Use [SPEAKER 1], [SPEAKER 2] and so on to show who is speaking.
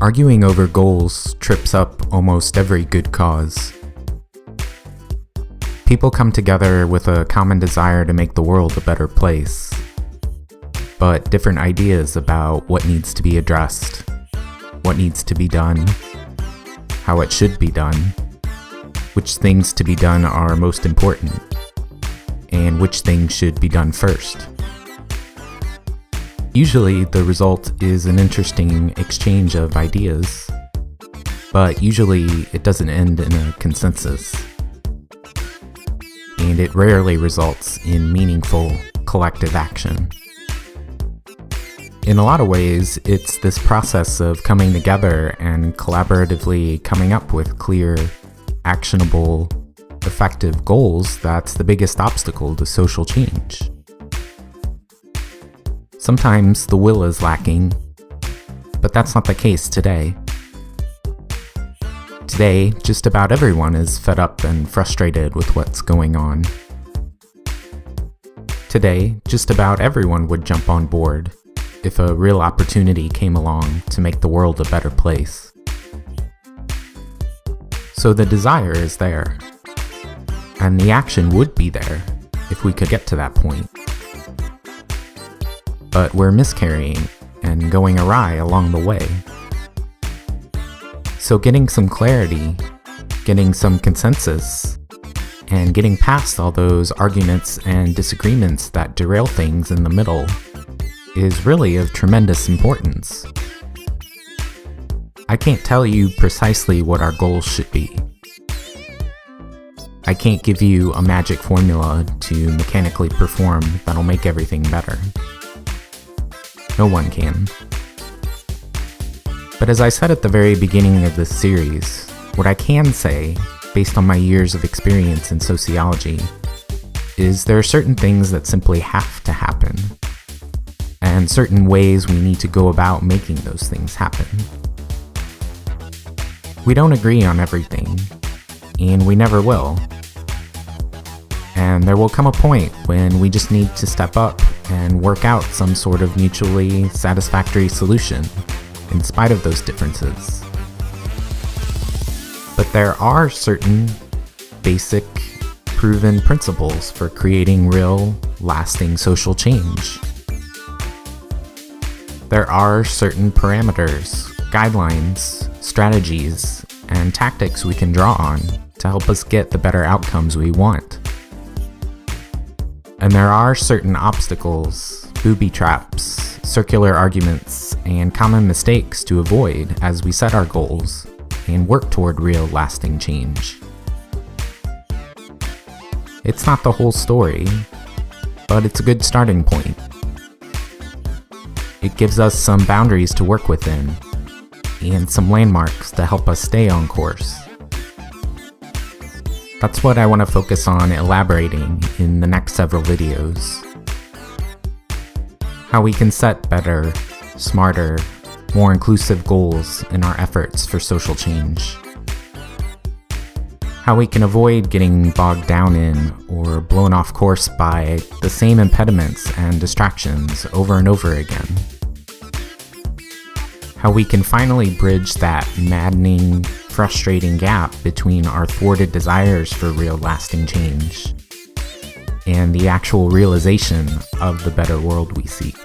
[SPEAKER 1] Arguing over goals trips up almost every good cause. People come together with a common desire to make the world a better place, but different ideas about what needs to be addressed, what needs to be done, how it should be done, which things to be done are most important, and which things should be done first. Usually, the result is an interesting exchange of ideas, but usually it doesn't end in a consensus, and it rarely results in meaningful collective action. In a lot of ways, it's this process of coming together and collaboratively coming up with clear, actionable, effective goals that's the biggest obstacle to social change. Sometimes the will is lacking, but that's not the case today. Today, just about everyone is fed up and frustrated with what's going on. Today, just about everyone would jump on board if a real opportunity came along to make the world a better place. So the desire is there, and the action would be there if we could get to that point. But we're miscarrying and going awry along the way. So getting some clarity, getting some consensus, and getting past all those arguments and disagreements that derail things in the middle is really of tremendous importance. I can't tell you precisely what our goals should be. I can't give you a magic formula to mechanically perform that'll make everything better. No one can. But as I said at the very beginning of this series, what I can say, based on my years of experience in sociology, is there are certain things that simply have to happen, and certain ways we need to go about making those things happen. We don't agree on everything, and we never will. And there will come a point when we just need to step up and work out some sort of mutually satisfactory solution, in spite of those differences. But there are certain basic, proven principles for creating real, lasting social change. There are certain parameters, guidelines, strategies, and tactics we can draw on to help us get the better outcomes we want. And there are certain obstacles, booby traps, circular arguments, and common mistakes to avoid as we set our goals and work toward real lasting change. It's not the whole story, but it's a good starting point. It gives us some boundaries to work within, and some landmarks to help us stay on course. That's what I want to focus on elaborating in the next several videos. How we can set better, smarter, more inclusive goals in our efforts for social change. How we can avoid getting bogged down in or blown off course by the same impediments and distractions over and over again. How we can finally bridge that maddening, frustrating gap between our thwarted desires for real lasting change and the actual realization of the better world we seek.